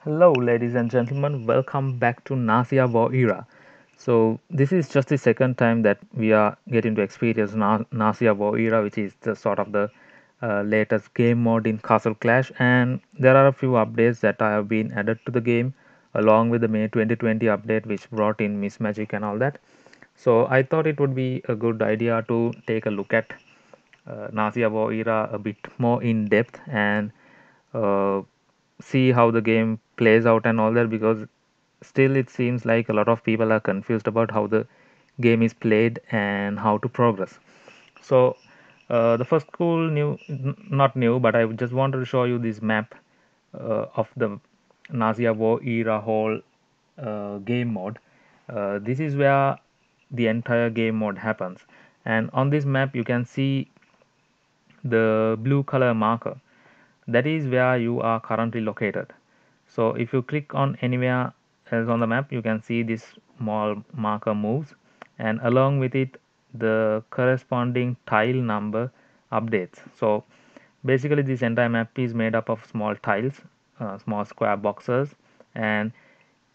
Hello, ladies and gentlemen. Welcome back to Narcia War Era. So this is just the second time that we are getting to experience Narcia War Era, which is the sort of the latest game mode in Castle Clash, and there are a few updates that have been added to the game, along with the May 2020 update, which brought in Miss Magic and all that. So I thought it would be a good idea to take a look at Narcia War Era a bit more in depth and uh, see how the game plays out and all that, because still it seems like a lot of people are confused about how the game is played and how to progress. So the first cool new, not new, but I just wanted to show you this map of the Nazia War Era whole game mode. This is where the entire game mode happens, and on this map you can see the blue color marker. That is where you are currently located. So if you click on anywhere else on the map, you can see this small marker moves, and along with it the corresponding tile number updates. So basically this entire map is made up of small tiles, small square boxes, and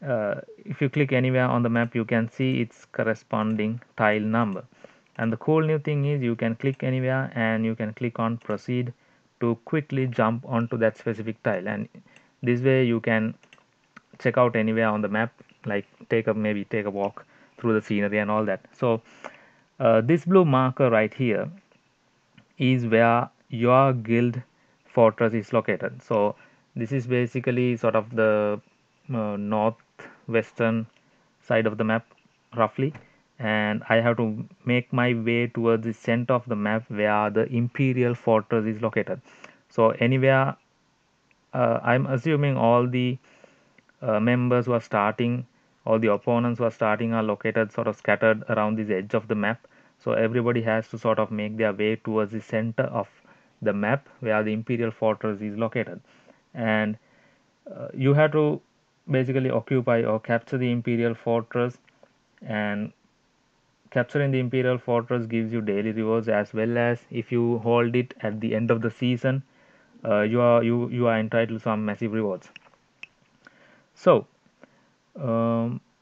if you click anywhere on the map you can see its corresponding tile number. And the cool new thing is you can click anywhere and you can click on proceed to quickly jump onto that specific tile, and this way you can check out anywhere on the map, like maybe take a walk through the scenery and all that. So this blue marker right here is where your guild fortress is located. So this is basically sort of the northwestern side of the map roughly, and I have to make my way towards the center of the map where the imperial fortress is located. So anywhere, I'm assuming all the members who are starting, all the opponents who are starting are located sort of scattered around this edge of the map. So everybody has to sort of make their way towards the center of the map where the imperial fortress is located, and you have to basically occupy or capture the imperial fortress, and capturing the imperial fortress gives you daily rewards, as well as if you hold it at the end of the season, you are entitled to some massive rewards. So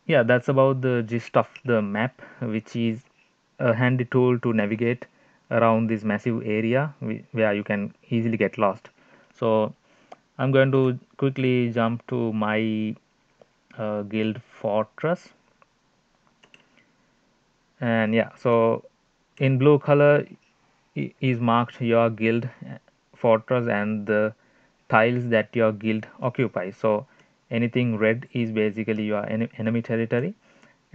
yeah, that's about the gist of the map, which is a handy tool to navigate around this massive area where you can easily get lost. So I'm going to quickly jump to my guild fortress, and yeah, so in blue color is marked your guild fortress and the tiles that your guild occupies. So anything red is basically your enemy territory,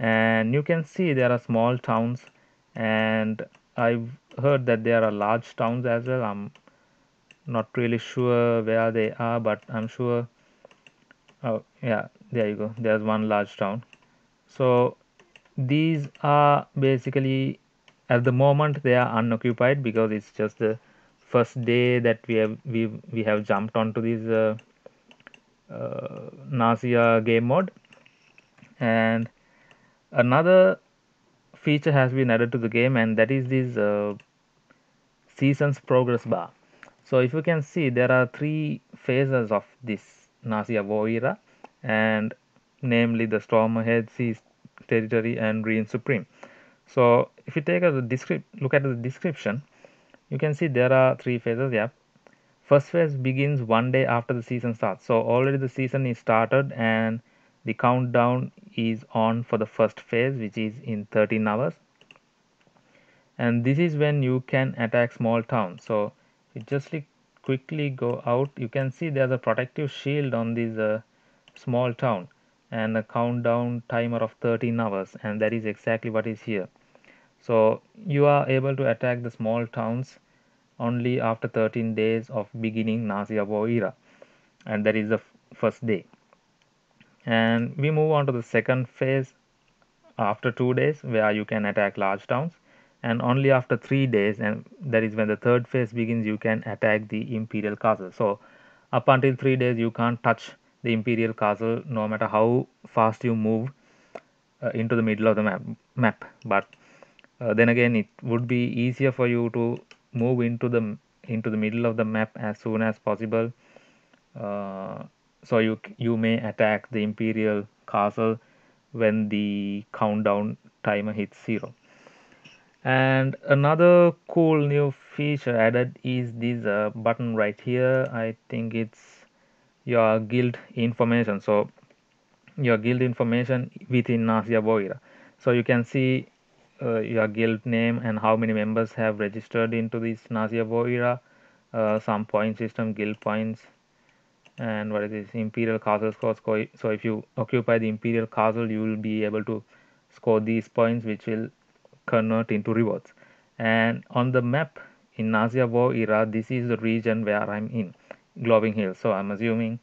and you can see there are small towns, and I've heard that there are large towns as well. I'm not really sure where they are, but I'm sure. Oh yeah, there you go, there's one large town. So these are basically, at the moment they are unoccupied because it's just the first day that we have jumped onto this Narcia game mode. And another feature has been added to the game, and that is this seasons progress bar. So if you can see, there are three phases of this Narcia War Era, and namely the Storm Ahead, Sea Territory, and Reign Supreme. So if you take a look at the description, you can see there are three phases. Yeah, first phase begins one day after the season starts. So already the season is started, and the countdown is on for the first phase, which is in 13 hours. And this is when you can attack small towns. So you just quickly go out. You can see there's a protective shield on this small town, and a countdown timer of 13 hours, and that is exactly what is here. So you are able to attack the small towns only after 13 days of beginning Narcia War Era, and that is the first day. And we move on to the second phase after 2 days, where you can attack large towns, and only after 3 days, and that is when the third phase begins, you can attack the imperial castle. So up until 3 days you can't touch the imperial castle, no matter how fast you move into the middle of the map. But then again, it would be easier for you to move into the middle of the map as soon as possible, uh, so you may attack the Imperial castle when the countdown timer hits 0. And another cool new feature added is this button right here. I think it's your guild information. So your guild information within Narcia War Era. So you can see your guild name and how many members have registered into this Narcia War Era, some point system, guild points, and what is this Imperial Castle score. So if you occupy the Imperial Castle, you will be able to score these points, which will convert into rewards. And on the map in Narcia War Era, this is the region where I'm in, Glowing Hills. So I'm assuming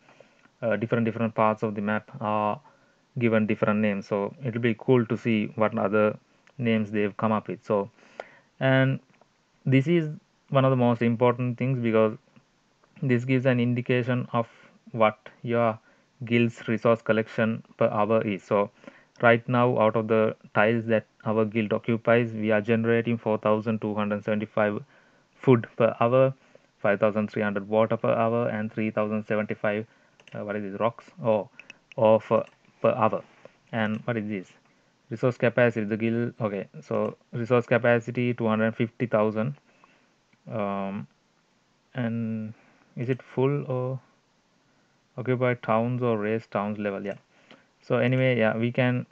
different parts of the map are given different names, so it'll be cool to see what other names they've come up with. So, and this is one of the most important things because this gives an indication of what your guild's resource collection per hour is. So right now, out of the tiles that our guild occupies, we are generating 4,275 food per hour, 5,300 water per hour, and 3,075 what is this rocks or per hour. And what is this resource capacity? The guild, okay, so resource capacity 250,000. And is it full or occupied towns or race towns level? Yeah. So anyway, yeah, we can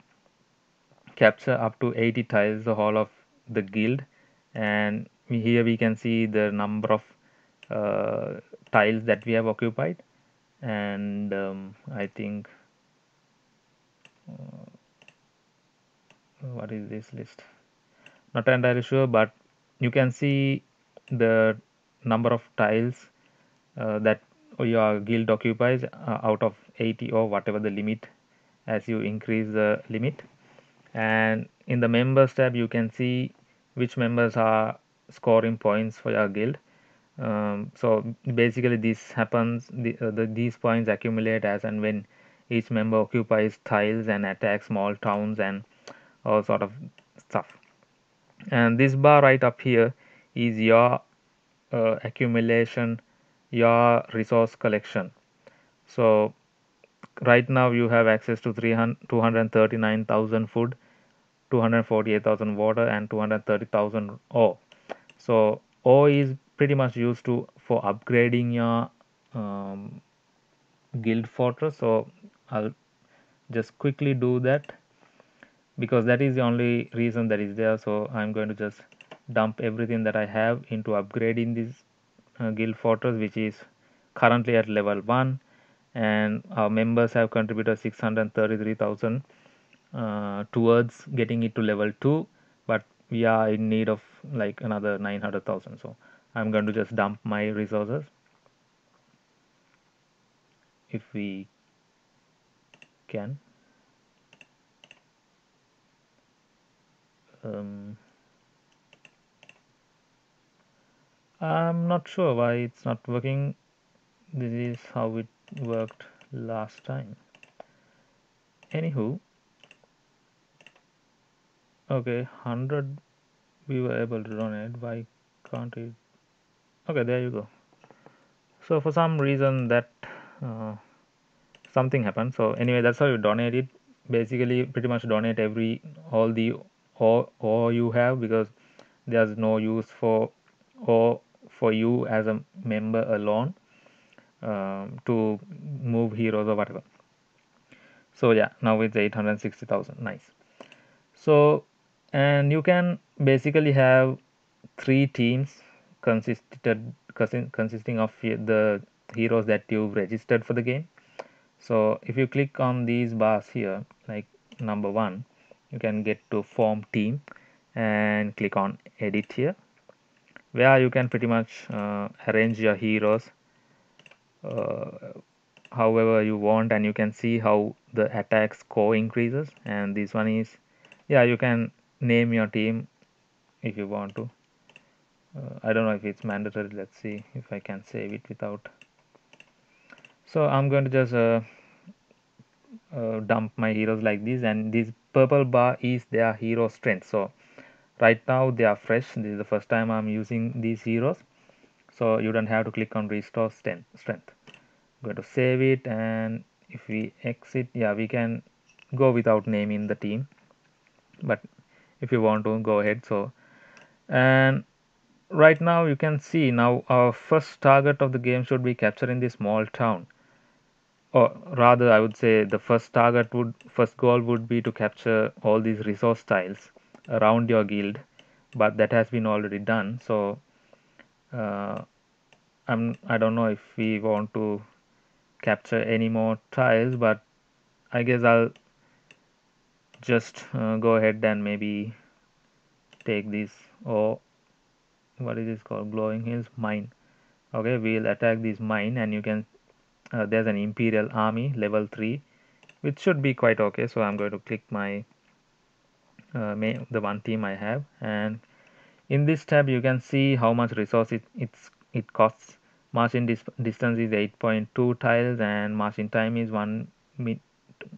capture up to 80 tiles the whole of the guild, and here we can see the number of tiles that we have occupied. And I think what is this list? Not entirely sure, but you can see the number of tiles that your guild occupies out of 80 or whatever the limit as you increase the limit. And in the members tab you can see which members are scoring points for your guild. So basically this happens, these points accumulate as and when each member occupies tiles and attacks small towns and all sort of stuff. And this bar right up here is your accumulation, your resource collection. So right now you have access to 239,000 food, 248,000 water, and 230,000 ore. So ore is pretty much used to for upgrading your guild fortress. So I'll just quickly do that because that is the only reason that is there. So I'm going to just dump everything that I have into upgrading this guild fortress, which is currently at level 1, and our members have contributed 633,000 towards getting it to level 2, but we are in need of like another 900,000. So I'm going to just dump my resources if we can. um, I'm not sure why it's not working. This is how it worked last time. Anywho, okay, 100 we were able to donate. Why can't it? Okay, there you go. So for some reason that uh, something happened. So anyway, that's how you donate it. Basically, pretty much donate all the or you have, because there's no use or for you as a member alone to move heroes or whatever. So yeah, now it's 860,000. Nice. So, and you can basically have 3 teams consisting of the heroes that you've registered for the game. So if you click on these bars here, like number 1, you can get to form team and click on edit here, where you can pretty much arrange your heroes uh, however you want, and you can see how the attack score increases. And this one is, yeah, you can name your team if you want to. I don't know if it's mandatory. Let's see if I can save it without. So I'm going to just dump my heroes like this, and this purple bar is their hero strength. So right now they are fresh. This is the first time I'm using these heroes, so you don't have to click on restore strength. going to save it, and if we exit, yeah, we can go without naming the team, but if you want to go ahead. So, and right now you can see now our first target of the game should be capturing this small town, or rather I would say the first goal would be to capture all these resource tiles around your guild, but that has been already done. So uh, I don't know if we want to capture any more tiles, but I guess I'll just go ahead and maybe take this, or what is this called, glowing hills mine. Okay, we'll attack this mine, and you can there's an imperial army level 3, which should be quite okay. So I'm going to click my the one team I have, and in this tab you can see how much resource it costs. Marching distance is 8.2 tiles, and marching time is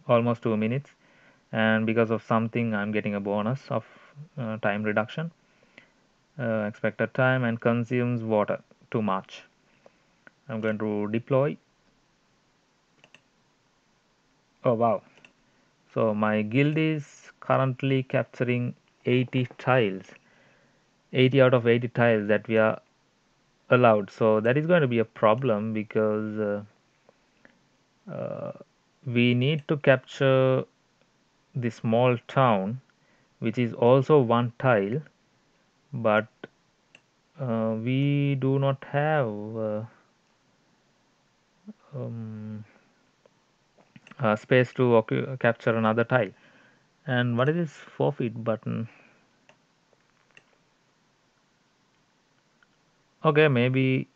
almost 2 minutes, and because of something I'm getting a bonus of time reduction, expected time, and consumes water to march. I'm going to deploy. Oh wow, so my guild is currently capturing 80 tiles, 80 out of 80 tiles that we are allowed. So that is going to be a problem because uh, we need to capture the small town, which is also one tile, but we do not have um, space to capture another tile. And what is this forfeit button? Okay, maybe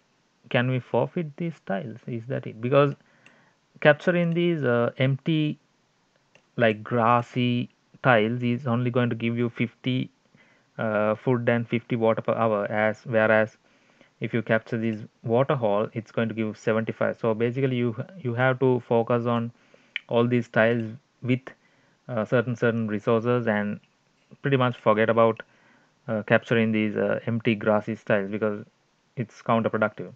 can we forfeit these tiles? Is that it? Because capturing these empty, like grassy tiles is only going to give you 50 food and 50 water per hour, as whereas if you capture this water hole, it's going to give 75. So basically you have to focus on all these tiles with certain resources, and pretty much forget about capturing these empty grassy tiles, because it's counterproductive.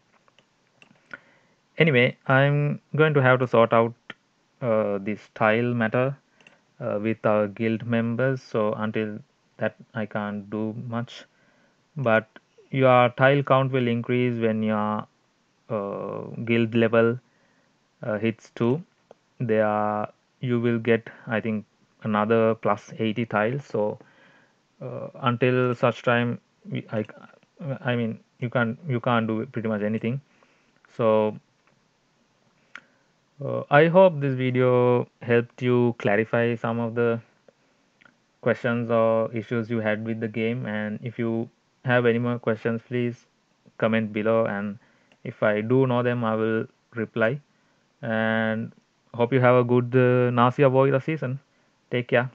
Anyway, I'm going to have to sort out this tile matter with our guild members, so until that I can't do much. But your tile count will increase when your guild level hits 2. There you will get, I think, another plus 80 tiles. So until such time, I mean, you can't do pretty much anything. So I hope this video helped you clarify some of the questions or issues you had with the game. And if you have any more questions, please comment below, and if I do know them, I will reply. And hope you have a good Narcia War Era season. Take care.